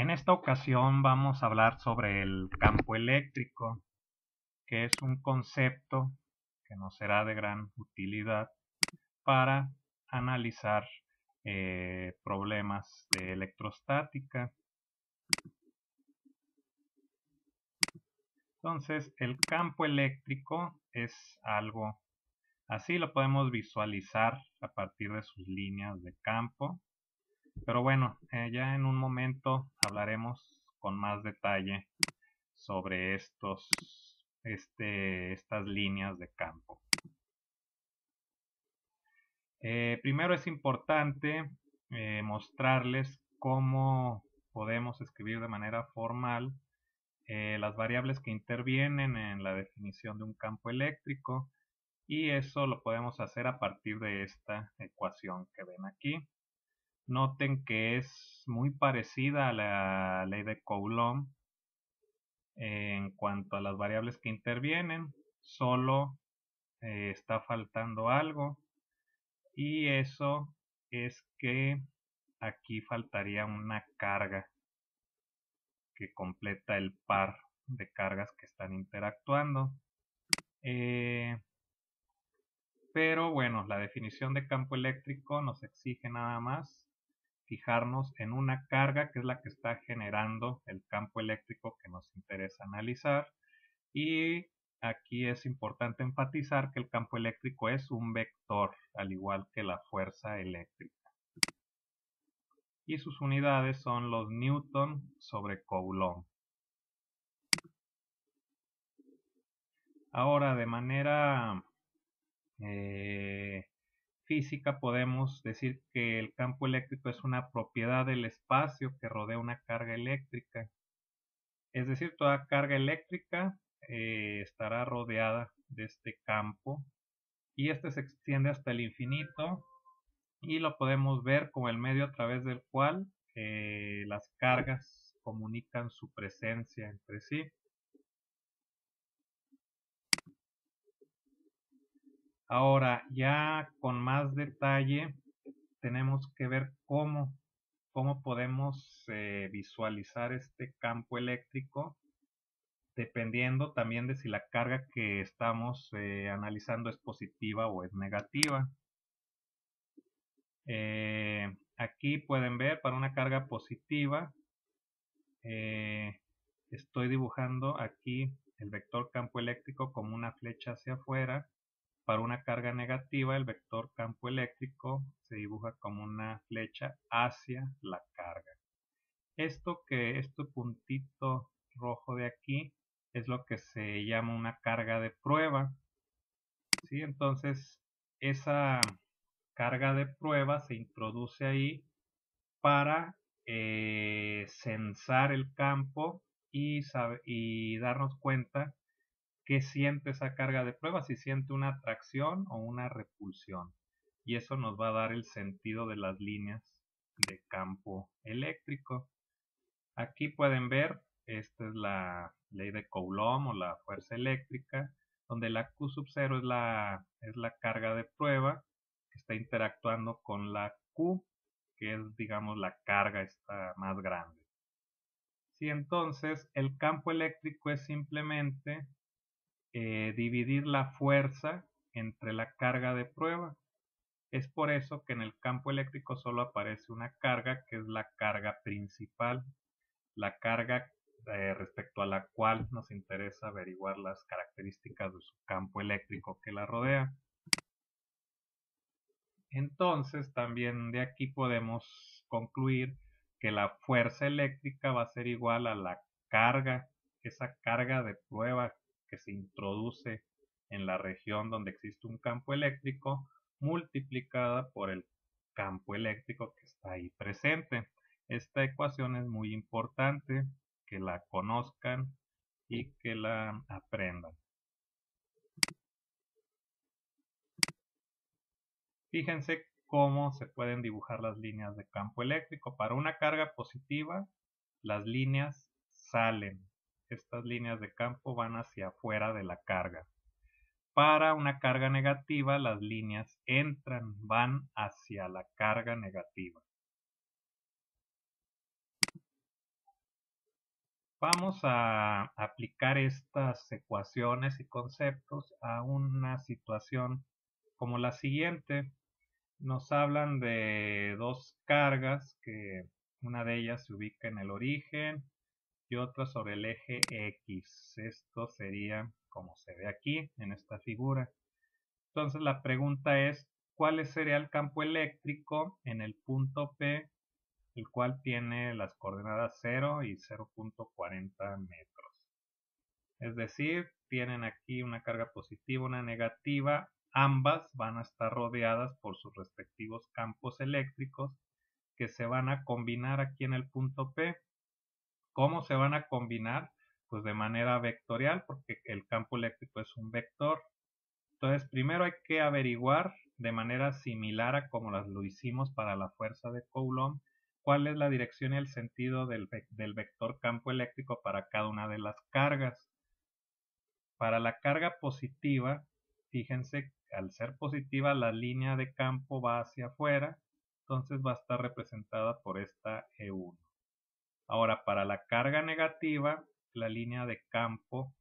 En esta ocasión vamos a hablar sobre el campo eléctrico, que es un concepto que nos será de gran utilidad para analizar problemas de electrostática. Entonces, el campo eléctrico es algo así, lo podemos visualizar a partir de sus líneas de campo. Pero bueno, ya en un momento hablaremos con más detalle sobre estas líneas de campo. Primero es importante mostrarles cómo podemos escribir de manera formal las variables que intervienen en la definición de un campo eléctrico, y eso lo podemos hacer a partir de esta ecuación que ven aquí. Noten que es muy parecida a la ley de Coulomb en cuanto a las variables que intervienen, solo está faltando algo, y eso es que aquí faltaría una carga que completa el par de cargas que están interactuando. Pero bueno, la definición de campo eléctrico nos exige nada más fijarnos en una carga que es la que está generando el campo eléctrico que nos interesa analizar. Y aquí es importante enfatizar que el campo eléctrico es un vector, al igual que la fuerza eléctrica. Y sus unidades son los newton sobre coulomb. Ahora, de manera física, podemos decir que el campo eléctrico es una propiedad del espacio que rodea una carga eléctrica. Es decir, toda carga eléctrica estará rodeada de este campo, y este se extiende hasta el infinito, y lo podemos ver como el medio a través del cual las cargas comunican su presencia entre sí. Ahora, ya con más detalle, tenemos que ver cómo podemos visualizar este campo eléctrico, dependiendo también de si la carga que estamos analizando es positiva o es negativa. Aquí pueden ver, para una carga positiva, estoy dibujando aquí el vector campo eléctrico como una flecha hacia afuera. Para una carga negativa, el vector campo eléctrico se dibuja como una flecha hacia la carga. Este puntito rojo de aquí es lo que se llama una carga de prueba, ¿sí? Entonces, esa carga de prueba se introduce ahí para censar el campo y darnos cuenta qué siente esa carga de prueba, si siente una atracción o una repulsión. Y eso nos va a dar el sentido de las líneas de campo eléctrico. Aquí pueden ver, esta es la ley de Coulomb o la fuerza eléctrica, donde la Q sub 0 es la carga de prueba que está interactuando con la Q, que es, digamos, la carga esta más grande. Sí, entonces el campo eléctrico es simplemente dividir la fuerza entre la carga de prueba. Es por eso que en el campo eléctrico solo aparece una carga, que es la carga principal, la carga respecto a la cual nos interesa averiguar las características de su campo eléctrico que la rodea. Entonces, también de aquí podemos concluir que la fuerza eléctrica va a ser igual a la carga, esa carga de prueba que se introduce en la región donde existe un campo eléctrico, multiplicada por el campo eléctrico que está ahí presente. Esta ecuación es muy importante que la conozcan y que la aprendan. Fíjense cómo se pueden dibujar las líneas de campo eléctrico. Para una carga positiva, las líneas salen. Estas líneas de campo van hacia afuera de la carga. Para una carga negativa, las líneas entran, van hacia la carga negativa. Vamos a aplicar estas ecuaciones y conceptos a una situación como la siguiente. Nos hablan de dos cargas, que una de ellas se ubica en el origen y otra sobre el eje X. Esto sería como se ve aquí en esta figura. Entonces la pregunta es, ¿cuál sería el campo eléctrico en el punto P, el cual tiene las coordenadas 0 y 0.40 metros? Es decir, tienen aquí una carga positiva, una negativa. Ambas van a estar rodeadas por sus respectivos campos eléctricos que se van a combinar aquí en el punto P. ¿Cómo se van a combinar? Pues de manera vectorial, porque el campo eléctrico es un vector. Entonces, primero hay que averiguar de manera similar a como lo hicimos para la fuerza de Coulomb, cuál es la dirección y el sentido del vector campo eléctrico para cada una de las cargas. Para la carga positiva, fíjense, al ser positiva la línea de campo va hacia afuera, entonces va a estar representada por esta E1. Ahora, para la carga negativa, la línea de campo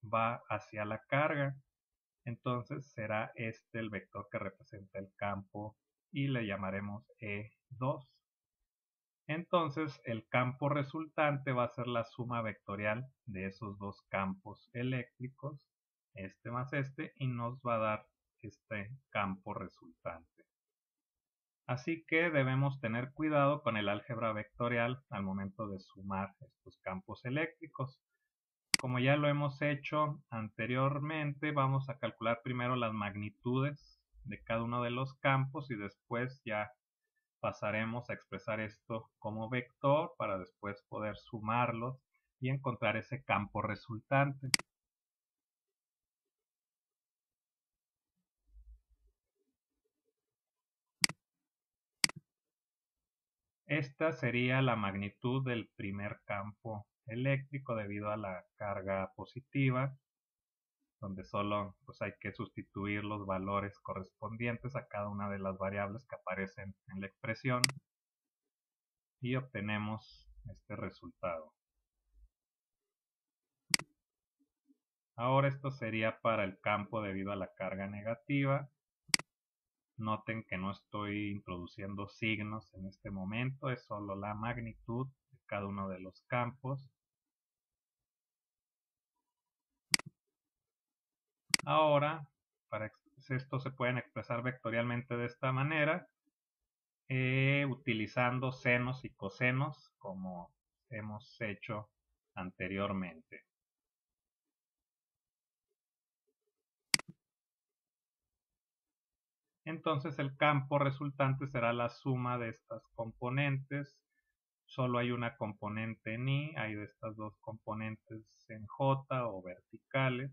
va hacia la carga, entonces será este el vector que representa el campo y le llamaremos E2. Entonces el campo resultante va a ser la suma vectorial de esos dos campos eléctricos, este más este, y nos va a dar este campo resultante. Así que debemos tener cuidado con el álgebra vectorial al momento de sumar estos campos eléctricos. Como ya lo hemos hecho anteriormente, vamos a calcular primero las magnitudes de cada uno de los campos y después ya pasaremos a expresar esto como vector para después poder sumarlos y encontrar ese campo resultante. Esta sería la magnitud del primer campo eléctrico debido a la carga positiva, donde solo pues, hay que sustituir los valores correspondientes a cada una de las variables que aparecen en la expresión y obtenemos este resultado. Ahora esto sería para el campo debido a la carga negativa. Noten que no estoy introduciendo signos en este momento, es solo la magnitud de cada uno de los campos. Ahora, esto se pueden expresar vectorialmente de esta manera, utilizando senos y cosenos como hemos hecho anteriormente. Entonces el campo resultante será la suma de estas componentes. Solo hay una componente en I, hay de estas dos componentes en J o verticales.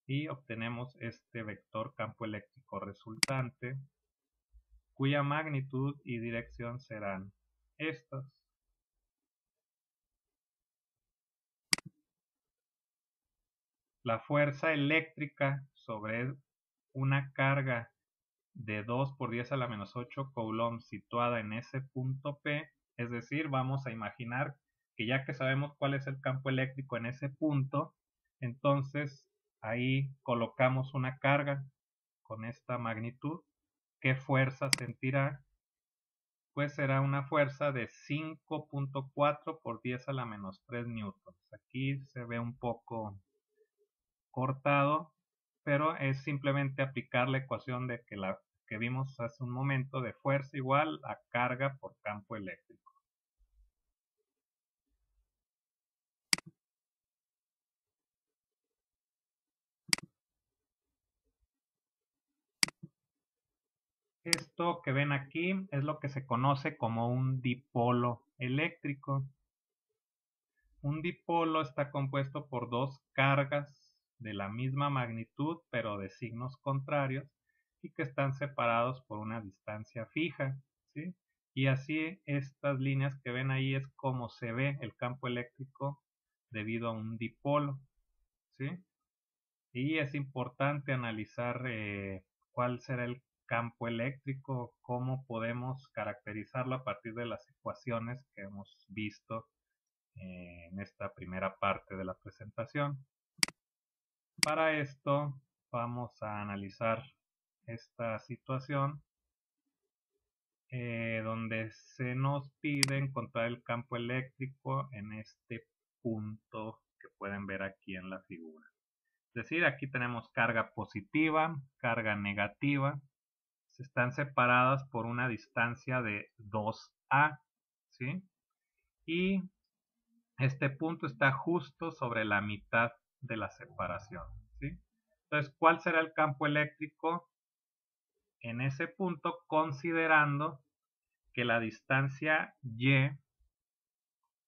Y obtenemos este vector campo eléctrico resultante, cuya magnitud y dirección serán estas. La fuerza eléctrica sobre una carga de 2 por 10 a la menos 8 coulomb situada en ese punto P, es decir, vamos a imaginar que ya que sabemos cuál es el campo eléctrico en ese punto, entonces ahí colocamos una carga con esta magnitud. ¿Qué fuerza sentirá? Pues será una fuerza de 5.4 por 10 a la menos 3 newtons. Aquí se ve un poco cortado, pero es simplemente aplicar la ecuación de que vimos hace un momento de fuerza igual a carga por campo eléctrico. Esto que ven aquí es lo que se conoce como un dipolo eléctrico. Un dipolo está compuesto por dos cargas de la misma magnitud pero de signos contrarios y que están separados por una distancia fija, ¿sí? Y así estas líneas que ven ahí es como se ve el campo eléctrico debido a un dipolo, ¿sí? Y es importante analizar cuál será el campo eléctrico, cómo podemos caracterizarlo a partir de las ecuaciones que hemos visto en esta primera parte de la presentación. Para esto vamos a analizar esta situación donde se nos pide encontrar el campo eléctrico en este punto que pueden ver aquí en la figura. Es decir, aquí tenemos carga positiva, carga negativa, se están separadas por una distancia de 2A, ¿sí? Y este punto está justo sobre la mitad de la separación, ¿sí? Entonces, ¿cuál será el campo eléctrico en ese punto, considerando que la distancia Y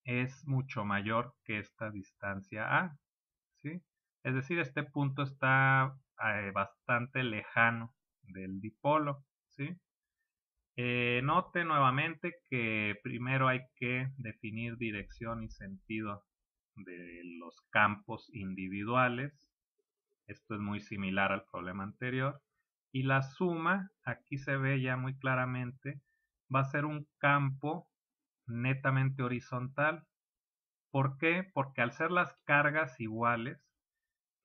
es mucho mayor que esta distancia A, ¿sí? Es decir, este punto está bastante lejano del dipolo, ¿sí? Note nuevamente que primero hay que definir dirección y sentido de los campos individuales. Esto es muy similar al problema anterior. Y la suma, aquí se ve ya muy claramente, va a ser un campo netamente horizontal. ¿Por qué? Porque al ser las cargas iguales,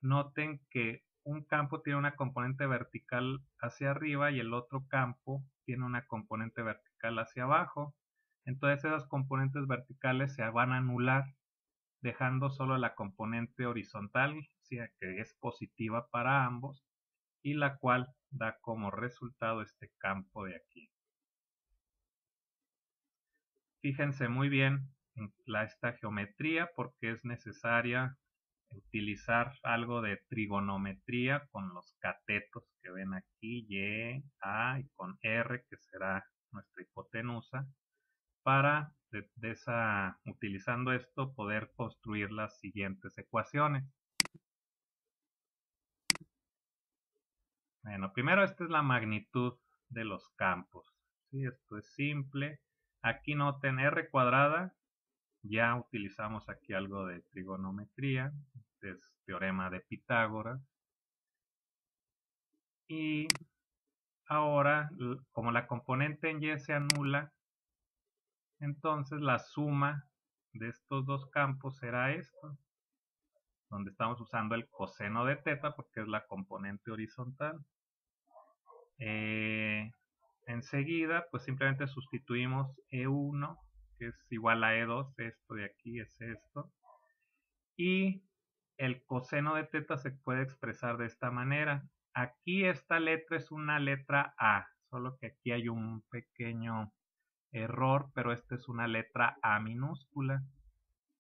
noten que un campo tiene una componente vertical hacia arriba y el otro campo tiene una componente vertical hacia abajo. Entonces esas componentes verticales se van a anular, dejando solo la componente horizontal, que es positiva para ambos, y la cual da como resultado este campo de aquí. Fíjense muy bien en esta geometría porque es necesaria utilizar algo de trigonometría con los catetos que ven aquí, Y, A, y con R, que será nuestra hipotenusa, para utilizando esto poder construir las siguientes ecuaciones. Bueno, primero esta es la magnitud de los campos, ¿sí? Esto es simple. Aquí noten R cuadrada, ya utilizamos aquí algo de trigonometría, este es teorema de Pitágoras. Y ahora, como la componente en Y se anula, entonces la suma de estos dos campos será esto, donde estamos usando el coseno de teta porque es la componente horizontal. Enseguida, pues simplemente sustituimos E1, que es igual a E2, esto de aquí es esto. Y el coseno de teta se puede expresar de esta manera. Aquí esta letra es una letra A, solo que aquí hay un pequeño error, pero esta es una letra A minúscula.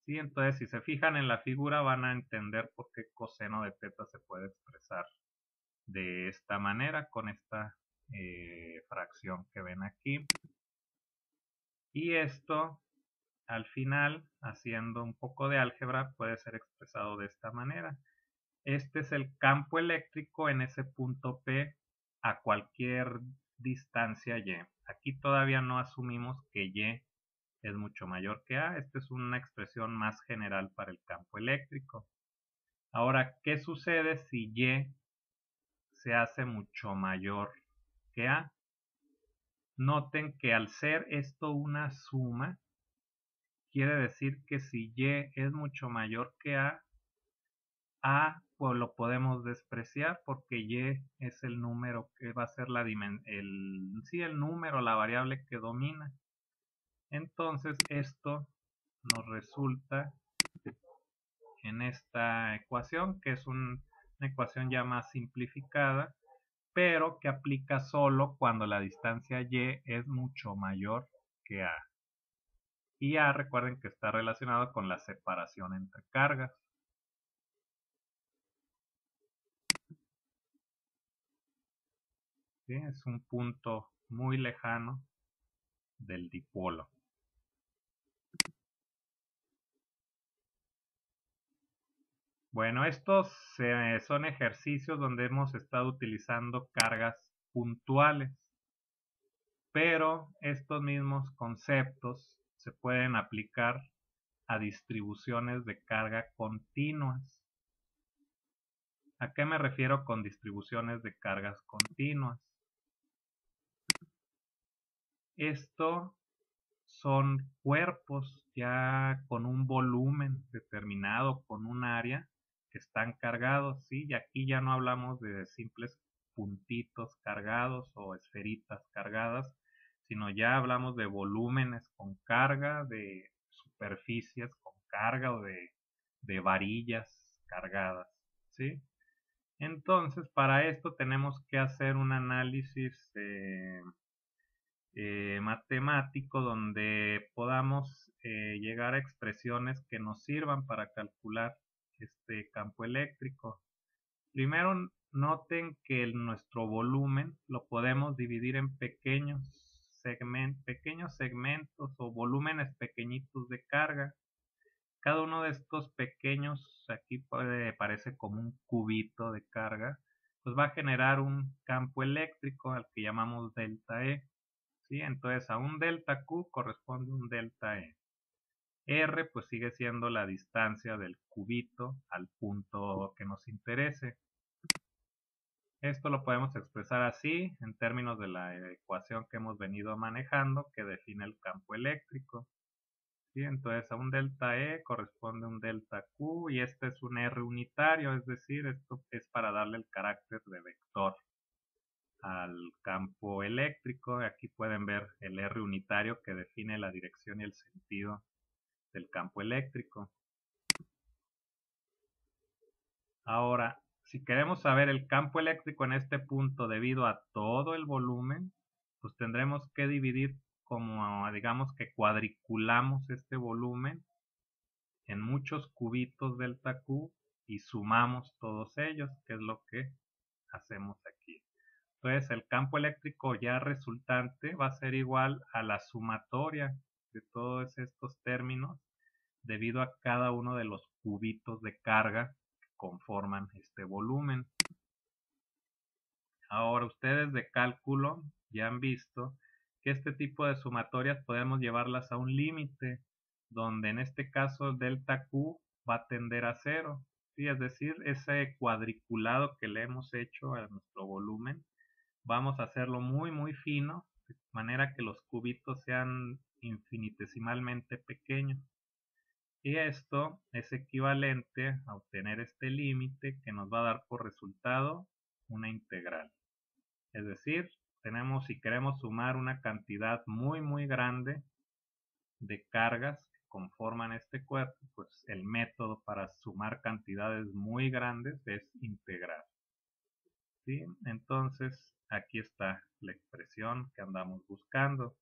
¿Sí? Entonces, si se fijan en la figura van a entender por qué coseno de teta se puede expresar de esta manera, con esta fracción que ven aquí. Y esto, al final, haciendo un poco de álgebra, puede ser expresado de esta manera. Este es el campo eléctrico en ese punto P a cualquier distancia Y. Aquí todavía no asumimos que Y es mucho mayor que A. Esta es una expresión más general para el campo eléctrico. Ahora, ¿qué sucede si Y se hace mucho mayor que A? Noten que al ser esto una suma, quiere decir que si Y es mucho mayor que A pues lo podemos despreciar porque Y es el número que va a ser el número, la variable que domina. Entonces esto nos resulta en esta ecuación, que es una ecuación ya más simplificada, pero que aplica solo cuando la distancia Y es mucho mayor que A. Y A, recuerden que está relacionado con la separación entre cargas. ¿Sí? Es un punto muy lejano del dipolo. Bueno, estos son ejercicios donde hemos estado utilizando cargas puntuales, pero estos mismos conceptos se pueden aplicar a distribuciones de carga continuas. ¿A qué me refiero con distribuciones de cargas continuas? Esto son cuerpos ya con un volumen determinado, con un área que están cargados, ¿sí? Y aquí ya no hablamos de simples puntitos cargados o esferitas cargadas, sino ya hablamos de volúmenes con carga, de superficies con carga o de varillas cargadas, ¿sí? Entonces, para esto tenemos que hacer un análisis matemático donde podamos llegar a expresiones que nos sirvan para calcular este campo eléctrico. Primero, noten que nuestro volumen lo podemos dividir en pequeños segmentos o volúmenes pequeñitos de carga. Cada uno de estos pequeños, aquí parece como un cubito de carga, pues va a generar un campo eléctrico al que llamamos delta E. ¿Sí? Entonces a un delta Q corresponde un delta E. R pues sigue siendo la distancia del cubito al punto que nos interese. Esto lo podemos expresar así en términos de la ecuación que hemos venido manejando que define el campo eléctrico. ¿Sí? Entonces a un delta E corresponde un delta Q y este es un R unitario, es decir, esto es para darle el carácter de vector al campo eléctrico. Aquí pueden ver el R unitario que define la dirección y el sentido del campo eléctrico. Ahora, si queremos saber el campo eléctrico en este punto debido a todo el volumen, pues tendremos que dividir como, digamos que cuadriculamos este volumen en muchos cubitos delta Q y sumamos todos ellos, que es lo que hacemos aquí. Entonces el campo eléctrico ya resultante va a ser igual a la sumatoria de todos estos términos debido a cada uno de los cubitos de carga que conforman este volumen. Ahora ustedes de cálculo ya han visto que este tipo de sumatorias podemos llevarlas a un límite donde en este caso el delta Q va a tender a cero. ¿Sí? Es decir, ese cuadriculado que le hemos hecho a nuestro volumen vamos a hacerlo muy fino, de manera que los cubitos sean infinitesimalmente pequeños. Y esto es equivalente a obtener este límite que nos va a dar por resultado una integral. Es decir, si queremos sumar una cantidad muy grande de cargas que conforman este cuerpo, pues el método para sumar cantidades muy grandes es integrar. ¿Sí? Entonces, aquí está la expresión que andamos buscando.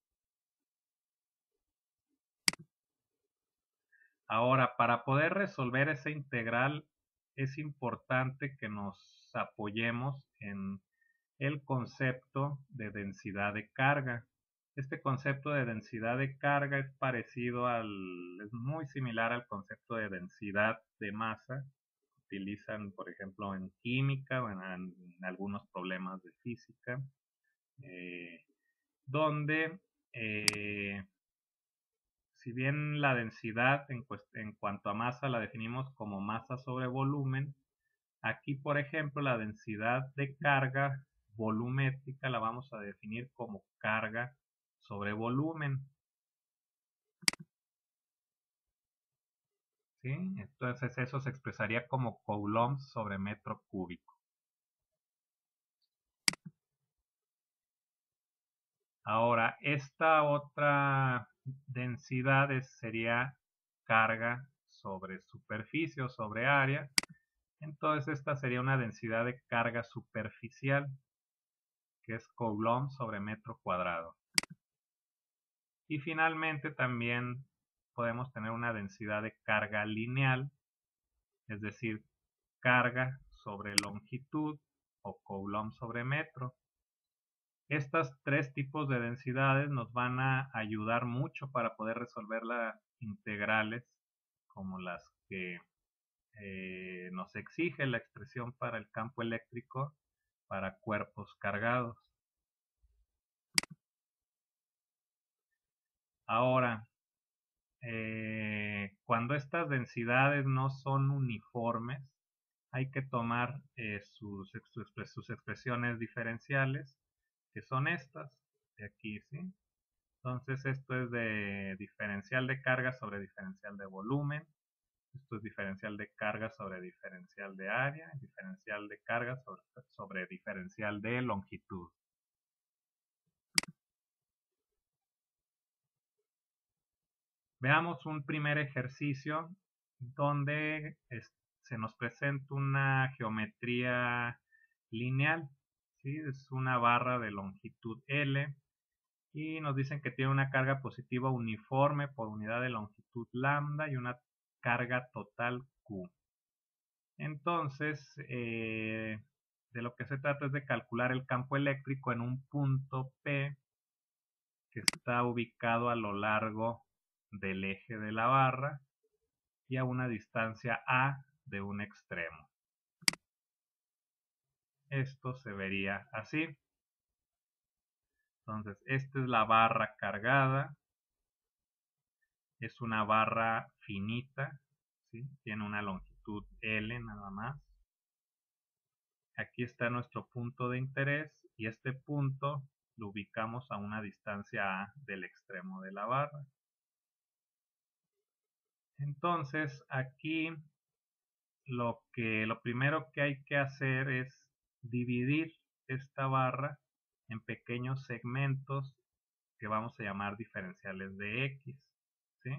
Ahora, para poder resolver esa integral, es importante que nos apoyemos en el concepto de densidad de carga. Este concepto de densidad de carga es es muy similar al concepto de densidad de masa que utilizan, por ejemplo, en química o en algunos problemas de física, donde si bien la densidad en cuanto a masa la definimos como masa sobre volumen, aquí por ejemplo la densidad de carga volumétrica la vamos a definir como carga sobre volumen. ¿Sí? Entonces eso se expresaría como coulombs sobre metro cúbico. Ahora, esta otra densidad sería carga sobre superficie o sobre área. Entonces esta sería una densidad de carga superficial, que es Coulomb sobre metro cuadrado. Y finalmente también podemos tener una densidad de carga lineal, es decir, carga sobre longitud o Coulomb sobre metro. Estos tres tipos de densidades nos van a ayudar mucho para poder resolver las integrales como las que nos exige la expresión para el campo eléctrico para cuerpos cargados. Ahora, cuando estas densidades no son uniformes, hay que tomar sus expresiones diferenciales, que son estas de aquí, ¿sí? Entonces esto es de diferencial de carga sobre diferencial de volumen. Esto es diferencial de carga sobre diferencial de área, diferencial de carga sobre diferencial de longitud. Veamos un primer ejercicio donde se nos presenta una geometría lineal, ¿sí? Es una barra de longitud L y nos dicen que tiene una carga positiva uniforme por unidad de longitud lambda y una carga total Q. Entonces, de lo que se trata es de calcular el campo eléctrico en un punto P que está ubicado a lo largo del eje de la barra y a una distancia A de un extremo. Esto se vería así. Entonces, esta es la barra cargada. Es una barra finita, ¿sí? Tiene una longitud L nada más. Aquí está nuestro punto de interés y este punto lo ubicamos a una distancia A del extremo de la barra. Entonces, aquí lo primero que hay que hacer es dividir esta barra en pequeños segmentos que vamos a llamar diferenciales de X, ¿sí?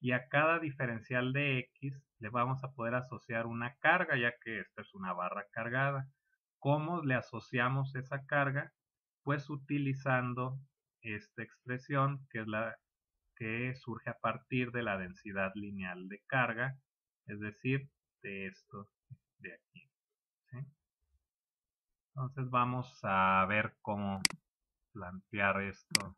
Y a cada diferencial de X le vamos a poder asociar una carga, ya que esta es una barra cargada. ¿Cómo le asociamos esa carga? Pues utilizando esta expresión que es la que surge a partir de la densidad lineal de carga, es decir, de esto de aquí, ¿sí? Entonces vamos a ver cómo plantear esto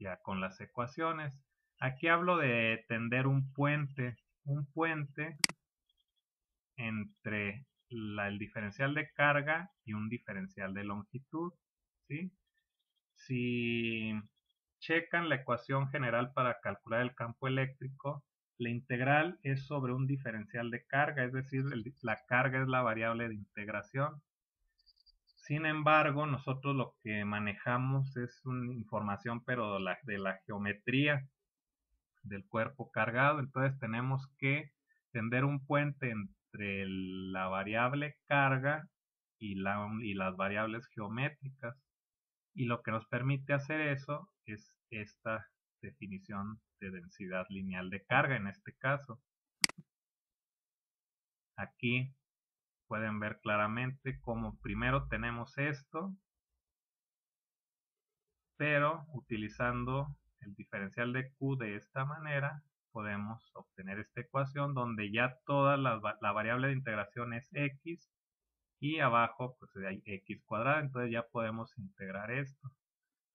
ya con las ecuaciones. Aquí hablo de tender un puente entre el diferencial de carga y un diferencial de longitud, ¿sí? Si checan la ecuación general para calcular el campo eléctrico, la integral es sobre un diferencial de carga, es decir, la carga es la variable de integración. Sin embargo, nosotros lo que manejamos es una información, pero de la geometría del cuerpo cargado. Entonces tenemos que tender un puente entre la variable carga y las variables geométricas. Y lo que nos permite hacer eso es esta definición de densidad lineal de carga en este caso. Aquí pueden ver claramente cómo primero tenemos esto, pero utilizando el diferencial de Q de esta manera podemos obtener esta ecuación donde ya toda la variable de integración es X y abajo pues hay X cuadrada, entonces ya podemos integrar esto.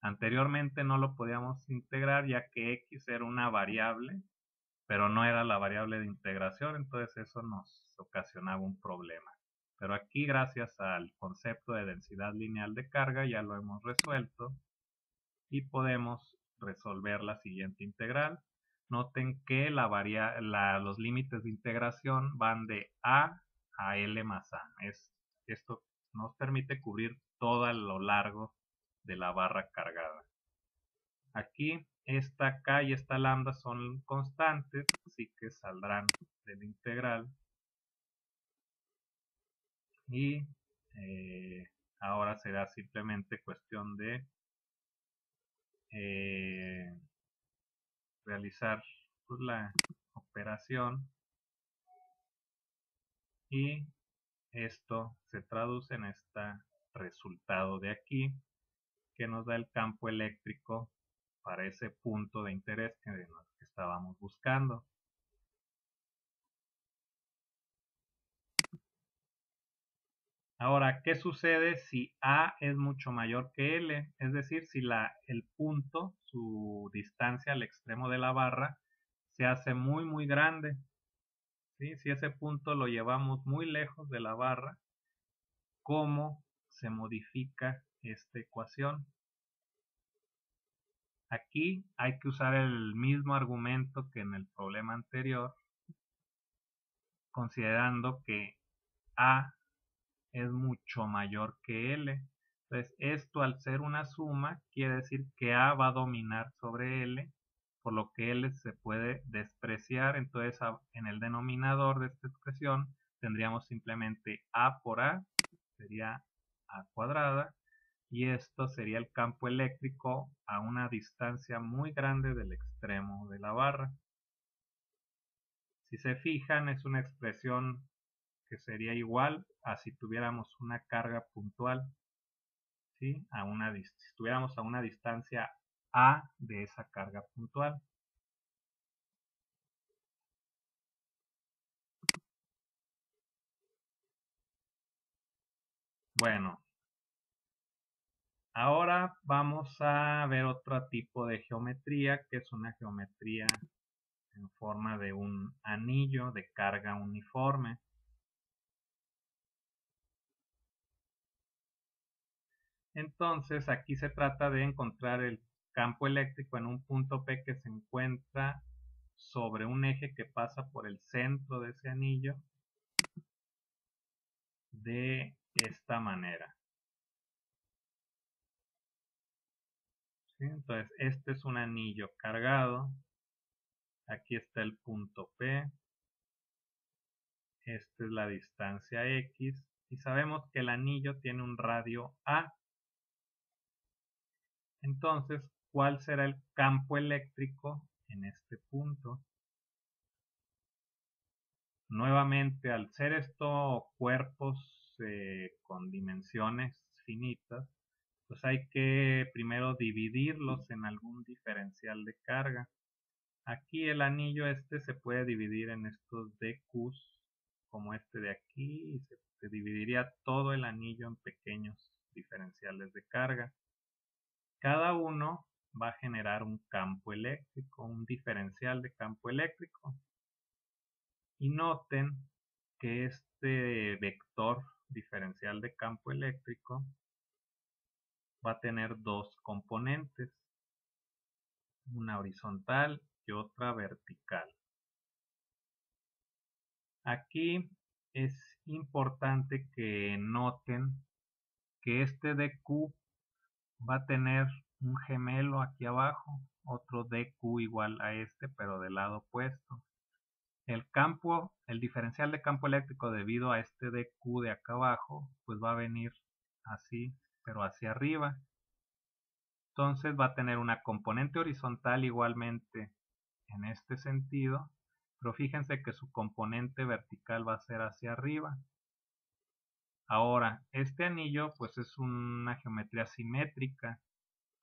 Anteriormente no lo podíamos integrar ya que X era una variable, pero no era la variable de integración, entonces eso nos ocasionaba un problema. Pero aquí, gracias al concepto de densidad lineal de carga, ya lo hemos resuelto y podemos resolver la siguiente integral. Noten que los límites de integración van de A a L más A. Esto nos permite cubrir todo lo largo de la barra cargada. Aquí esta K y esta lambda son constantes, así que saldrán del integral. Y ahora será simplemente cuestión de realizar pues, la operación y esto se traduce en este resultado de aquí que nos da el campo eléctrico para ese punto de interés que estábamos buscando. Ahora, ¿qué sucede si A es mucho mayor que L? Es decir, si el punto, su distancia al extremo de la barra, se hace muy grande. ¿Sí? Si ese punto lo llevamos muy lejos de la barra, ¿cómo se modifica esta ecuación? Aquí hay que usar el mismo argumento que en el problema anterior, considerando que A es mucho mayor que L. Entonces, esto al ser una suma, quiere decir que A va a dominar sobre L, por lo que L se puede despreciar. Entonces, en el denominador de esta expresión tendríamos simplemente A por A, sería A cuadrada, y esto sería el campo eléctrico a una distancia muy grande del extremo de la barra. Si se fijan, es una expresión que sería igual a si tuviéramos una carga puntual, ¿sí? Si estuviéramos a una distancia A de esa carga puntual. Bueno, ahora vamos a ver otro tipo de geometría, que es una geometría en forma de un anillo de carga uniforme. Entonces, aquí se trata de encontrar el campo eléctrico en un punto P que se encuentra sobre un eje que pasa por el centro de ese anillo de esta manera. ¿Sí? Entonces, este es un anillo cargado. Aquí está el punto P. Esta es la distancia X. Y sabemos que el anillo tiene un radio A. Entonces, ¿cuál será el campo eléctrico en este punto? Nuevamente, al ser estos cuerpos con dimensiones finitas, pues hay que primero dividirlos en algún diferencial de carga. Aquí el anillo se puede dividir en estos DQs, como este de aquí, y se dividiría todo el anillo en pequeños diferenciales de carga. Cada uno va a generar un campo eléctrico, un diferencial de campo eléctrico. Y noten que este vector diferencial de campo eléctrico va a tener dos componentes, una horizontal y otra vertical. Aquí es importante que noten que este DQ va a tener un gemelo aquí abajo, otro DQ igual a este, pero del lado opuesto. El diferencial de campo eléctrico debido a este DQ de acá abajo, pues va a venir así, pero hacia arriba. Entonces va a tener una componente horizontal igualmente en este sentido, pero fíjense que su componente vertical va a ser hacia arriba. Ahora, este anillo pues es una geometría simétrica.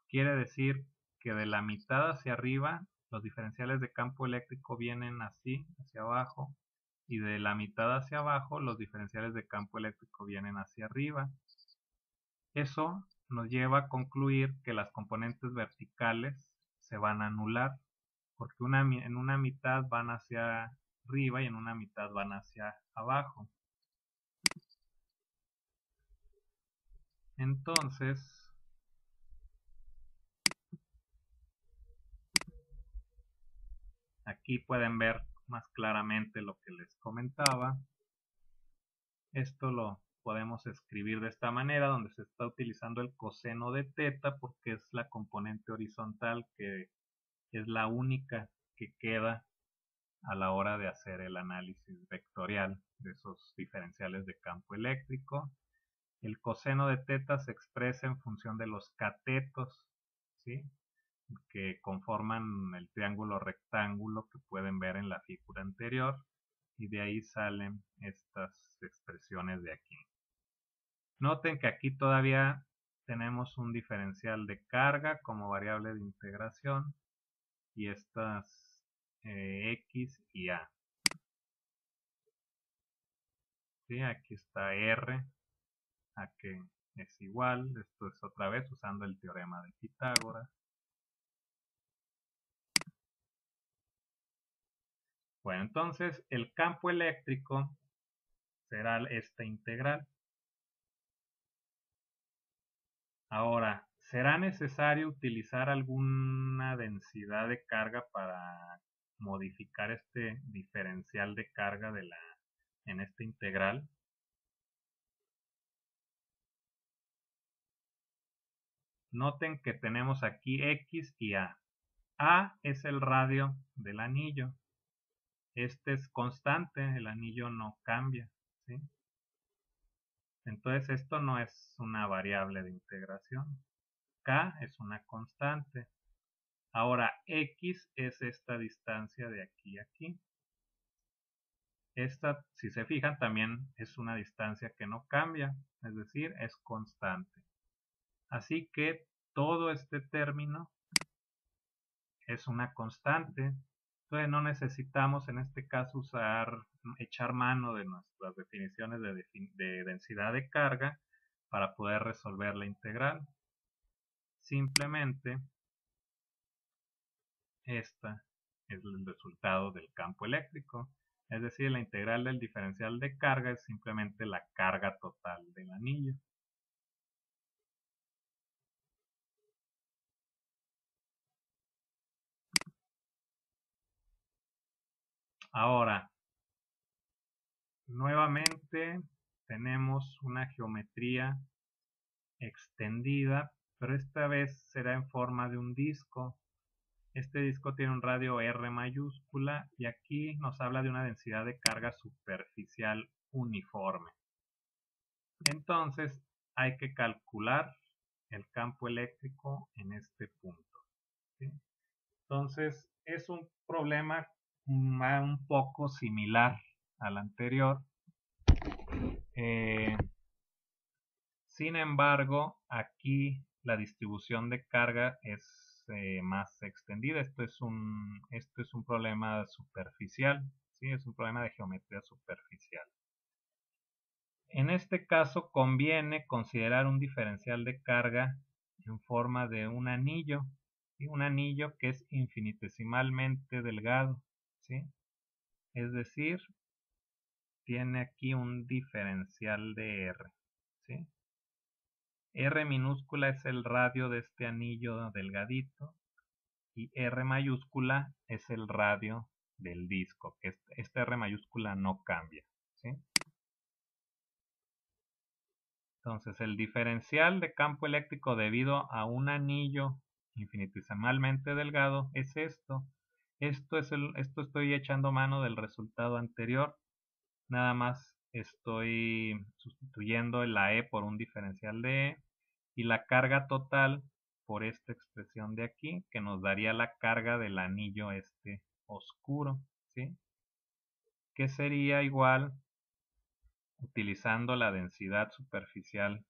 Quiere decir que de la mitad hacia arriba los diferenciales de campo eléctrico vienen así, hacia abajo, y de la mitad hacia abajo los diferenciales de campo eléctrico vienen hacia arriba. Eso nos lleva a concluir que las componentes verticales se van a anular, porque en una mitad van hacia arriba y en una mitad van hacia abajo. Entonces, aquí pueden ver más claramente lo que les comentaba. Esto lo podemos escribir de esta manera, donde se está utilizando el coseno de teta porque es la componente horizontal que es la única que queda a la hora de hacer el análisis vectorial de esos diferenciales de campo eléctrico. El coseno de teta se expresa en función de los catetos, ¿sí?, que conforman el triángulo rectángulo que pueden ver en la figura anterior, y de ahí salen estas expresiones de aquí. Noten que aquí todavía tenemos un diferencial de carga como variable de integración y estas X y A. ¿Sí? Aquí está R, a que es igual. Esto es otra vez usando el teorema de Pitágoras. Bueno, entonces el campo eléctrico será esta integral. Ahora, ¿será necesario utilizar alguna densidad de carga para modificar este diferencial de carga en esta integral? Noten que tenemos aquí X y A. A es el radio del anillo. Este es constante, el anillo no cambia, ¿sí? Entonces esto no es una variable de integración. K es una constante. Ahora X es esta distancia de aquí a aquí. Esta, si se fijan, también es una distancia que no cambia, es decir, es constante. Así que todo este término es una constante. Entonces no necesitamos en este caso echar mano de nuestras definiciones de densidad de carga para poder resolver la integral. Simplemente esta es el resultado del campo eléctrico. Es decir, la integral del diferencial de carga es simplemente la carga total del anillo. Ahora, nuevamente tenemos una geometría extendida, pero esta vez será en forma de un disco. Este disco tiene un radio R mayúscula y aquí nos habla de una densidad de carga superficial uniforme. Entonces hay que calcular el campo eléctrico en este punto, ¿sí? Entonces es un problema un poco similar al anterior. Sin embargo, aquí la distribución de carga es más extendida. Esto es un problema superficial, ¿sí? Es un problema de geometría superficial. En este caso conviene considerar un diferencial de carga en forma de un anillo, ¿sí? Un anillo que es infinitesimalmente delgado, ¿sí? Es decir, tiene aquí un diferencial de R, ¿sí? R minúscula es el radio de este anillo delgadito y R mayúscula es el radio del disco, que esta R mayúscula no cambia, ¿sí? Entonces el diferencial de campo eléctrico debido a un anillo infinitesimalmente delgado es esto. Esto estoy echando mano del resultado anterior. Nada más estoy sustituyendo la E por un diferencial de E y la carga total por esta expresión de aquí, que nos daría la carga del anillo este oscuro, ¿sí? Que sería igual, utilizando la densidad superficial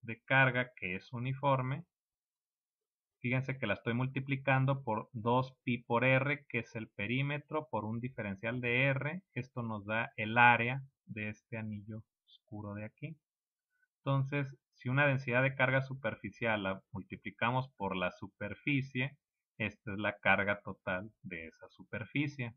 de carga, que es uniforme. Fíjense que la estoy multiplicando por 2pi por r, que es el perímetro, por un diferencial de r. Esto nos da el área de este anillo oscuro de aquí. Entonces, si una densidad de carga superficial la multiplicamos por la superficie, esta es la carga total de esa superficie.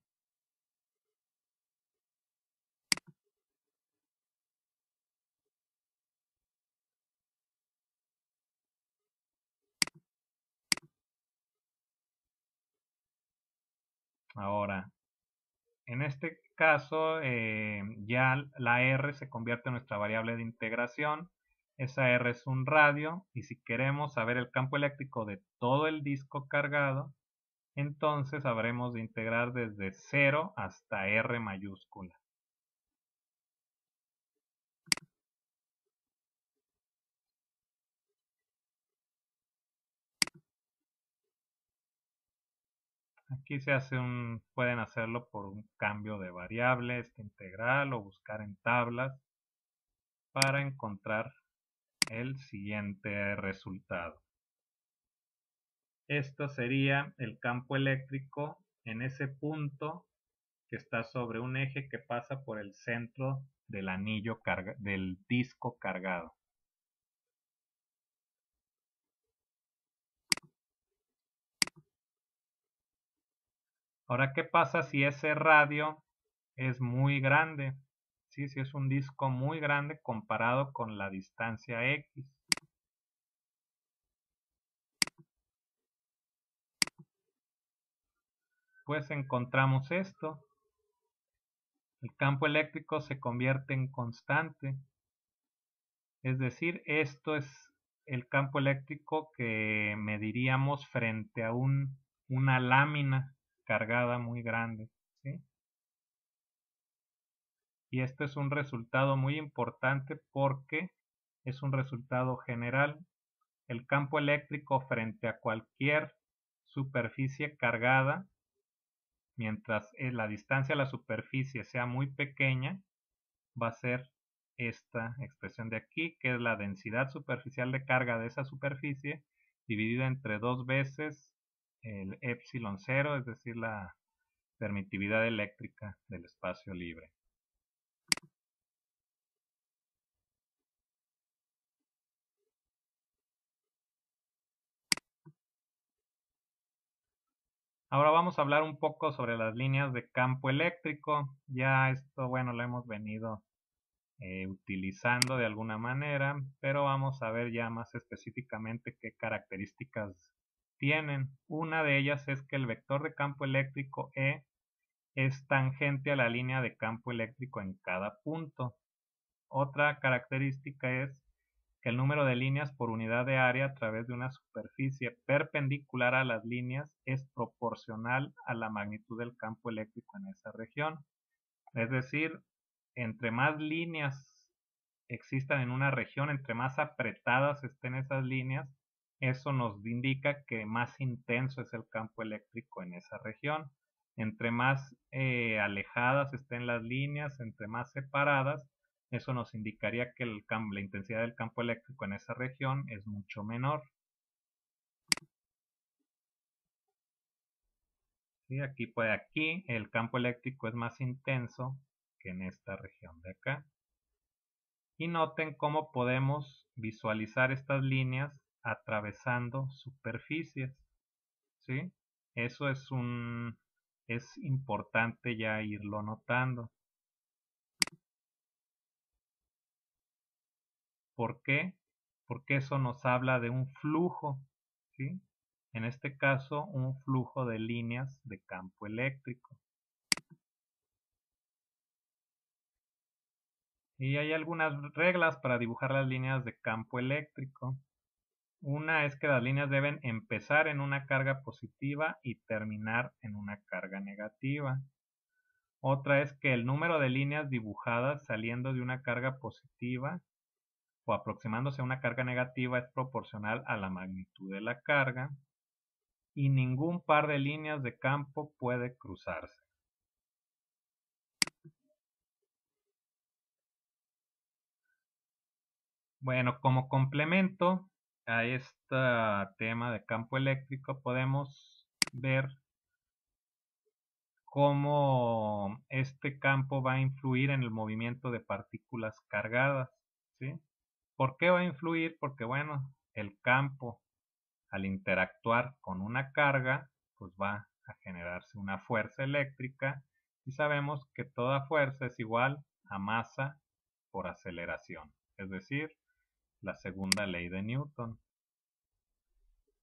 Ahora, en este caso, ya la R se convierte en nuestra variable de integración. Esa R es un radio y si queremos saber el campo eléctrico de todo el disco cargado, entonces habremos de integrar desde 0 hasta R mayúscula. Aquí pueden hacerlo por un cambio de variable, esta integral, o buscar en tablas para encontrar el siguiente resultado. Esto sería el campo eléctrico en ese punto que está sobre un eje que pasa por el centro del anillo del disco cargado. Ahora, ¿qué pasa si ese radio es muy grande? ¿Sí? Si es un disco muy grande comparado con la distancia X. Pues encontramos esto. El campo eléctrico se convierte en constante. Es decir, esto es el campo eléctrico que mediríamos frente a una lámina cargada muy grande, ¿sí? Y este es un resultado muy importante porque es un resultado general. El campo eléctrico frente a cualquier superficie cargada, mientras la distancia a la superficie sea muy pequeña, va a ser esta expresión de aquí, que es la densidad superficial de carga de esa superficie dividida entre 2 veces el epsilon cero, es decir, la permitividad eléctrica del espacio libre. Ahora vamos a hablar un poco sobre las líneas de campo eléctrico. Ya esto, bueno, lo hemos venido utilizando de alguna manera, pero vamos a ver ya más específicamente qué características tienen. Una de ellas es que el vector de campo eléctrico E es tangente a la línea de campo eléctrico en cada punto. Otra característica es que el número de líneas por unidad de área a través de una superficie perpendicular a las líneas es proporcional a la magnitud del campo eléctrico en esa región. Es decir, entre más líneas existan en una región, entre más apretadas estén esas líneas, eso nos indica que más intenso es el campo eléctrico en esa región. Entre más alejadas estén las líneas, entre más separadas, eso nos indicaría que la intensidad del campo eléctrico en esa región es mucho menor. ¿Sí? Aquí el campo eléctrico es más intenso que en esta región de acá. Y noten cómo podemos visualizar estas líneas atravesando superficies, ¿sí? Eso es importante ya irlo notando. ¿Por qué? Porque eso nos habla de un flujo, ¿sí? En este caso, un flujo de líneas de campo eléctrico. Y hay algunas reglas para dibujar las líneas de campo eléctrico. Una es que las líneas deben empezar en una carga positiva y terminar en una carga negativa. Otra es que el número de líneas dibujadas saliendo de una carga positiva o aproximándose a una carga negativa es proporcional a la magnitud de la carga. Y ningún par de líneas de campo puede cruzarse. Bueno, como complemento a este tema de campo eléctrico podemos ver cómo este campo va a influir en el movimiento de partículas cargadas, ¿sí? ¿Por qué va a influir? Porque, bueno, el campo al interactuar con una carga, pues va a generarse una fuerza eléctrica y sabemos que toda fuerza es igual a masa por aceleración, es decir, la segunda ley de Newton.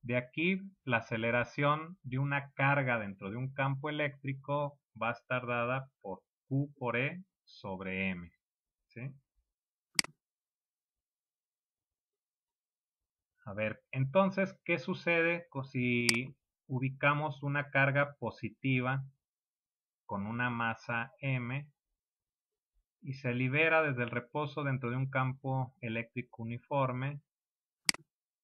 De aquí, la aceleración de una carga dentro de un campo eléctrico va a estar dada por Q por E sobre M, ¿sí? A ver, entonces, ¿qué sucede si ubicamos una carga positiva con una masa M y se libera desde el reposo dentro de un campo eléctrico uniforme,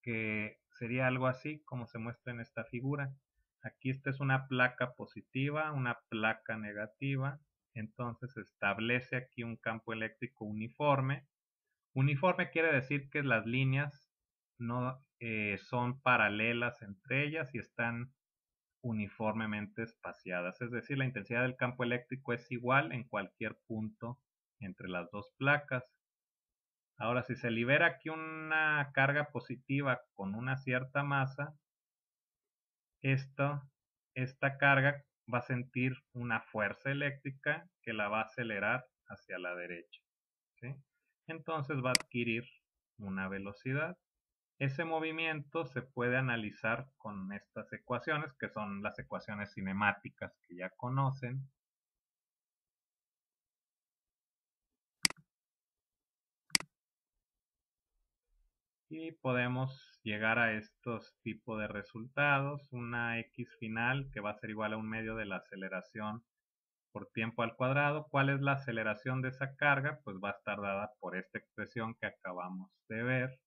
que sería algo así como se muestra en esta figura? Aquí esta es una placa positiva, una placa negativa, entonces se establece aquí un campo eléctrico uniforme. Uniforme quiere decir que las líneas no son paralelas entre ellas y están uniformemente espaciadas, es decir, la intensidad del campo eléctrico es igual en cualquier punto entre las dos placas. Ahora, si se libera aquí una carga positiva con una cierta masa, esta carga va a sentir una fuerza eléctrica que la va a acelerar hacia la derecha, ¿sí? Entonces va a adquirir una velocidad. Ese movimiento se puede analizar con estas ecuaciones, que son las ecuaciones cinemáticas que ya conocen. y podemos llegar a estos tipos de resultados. Una x final que va a ser igual a un medio de la aceleración por tiempo al cuadrado. ¿Cuál es la aceleración de esa carga? Pues va a estar dada por esta expresión que acabamos de ver.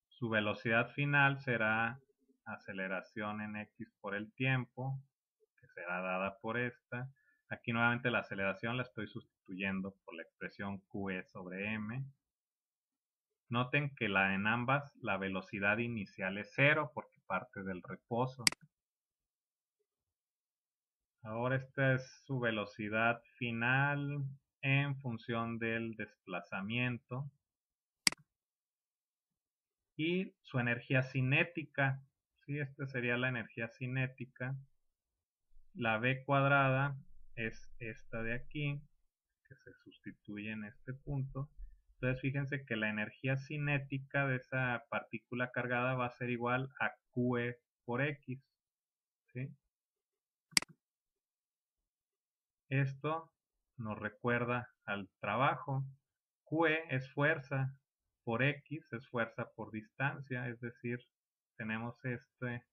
Su velocidad final será aceleración en x por el tiempo, que será dada por esta. Aquí nuevamente la aceleración la estoy sustituyendo por la expresión QE sobre m. Noten que en ambas la velocidad inicial es 0 porque parte del reposo. Ahora esta es su velocidad final en función del desplazamiento. Y su energía cinética, ¿sí? Esta sería la energía cinética. La v cuadrada es esta de aquí, que se sustituye en este punto. Entonces fíjense que la energía cinética de esa partícula cargada va a ser igual a QE por X, ¿sí? Esto nos recuerda al trabajo. QE es fuerza por X, es fuerza por distancia, es decir, tenemos esta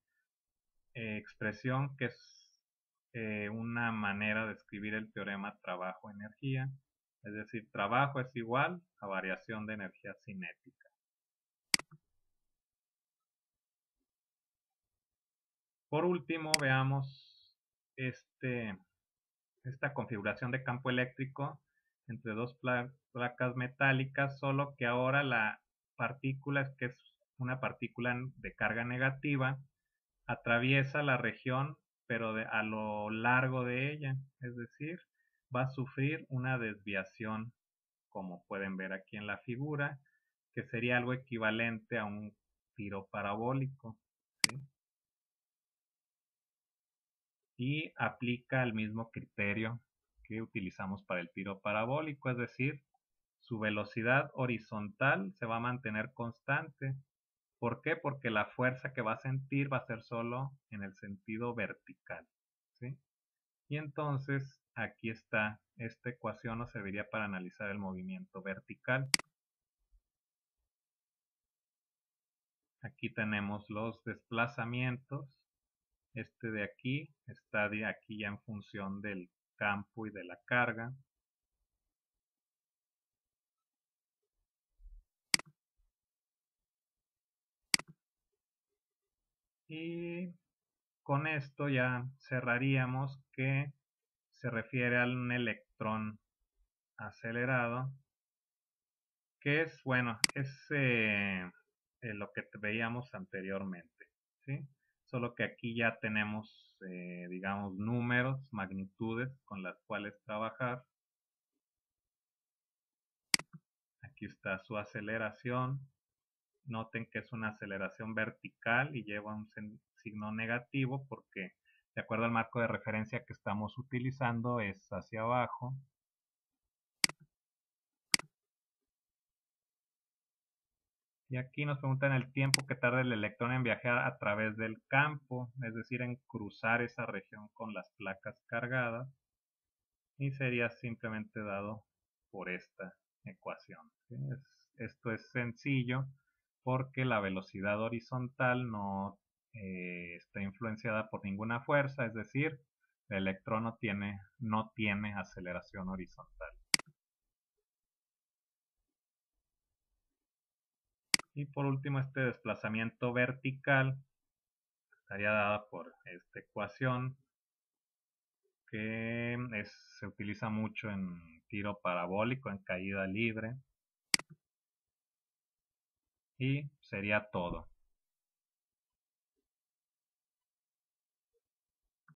expresión que es una manera de escribir el teorema trabajo-energía, es decir, trabajo es igual a variación de energía cinética. Por último, veamos esta configuración de campo eléctrico entre dos placas metálicas, solo que ahora la partícula, que es una partícula de carga negativa, atraviesa la región, pero a lo largo de ella, es decir, va a sufrir una desviación, como pueden ver aquí en la figura, que sería algo equivalente a un tiro parabólico, ¿sí? Y aplica el mismo criterio que utilizamos para el tiro parabólico, es decir, su velocidad horizontal se va a mantener constante. ¿Por qué? Porque la fuerza que va a sentir va a ser solo en el sentido vertical, ¿sí? Y entonces aquí está, esta ecuación nos serviría para analizar el movimiento vertical. Aquí tenemos los desplazamientos. Este de aquí está de aquí ya en función del campo y de la carga. Y con esto ya cerraríamos que se refiere a un electrón acelerado, que es, bueno, es lo que veíamos anteriormente, ¿sí? Solo que aquí ya tenemos, digamos, números, magnitudes con las cuales trabajar. Aquí está su aceleración. Noten que es una aceleración vertical y lleva un signo negativo porque, de acuerdo al marco de referencia que estamos utilizando, es hacia abajo. Y aquí nos preguntan el tiempo que tarda el electrón en viajar a través del campo, es decir, en cruzar esa región con las placas cargadas. Y sería simplemente dado por esta ecuación, ¿sí? Esto es sencillo porque la velocidad horizontal no está influenciada por ninguna fuerza, es decir, el electrón no tiene aceleración horizontal. Y por último, este desplazamiento vertical estaría dada por esta ecuación que se utiliza mucho en tiro parabólico, en caída libre. Y sería todo.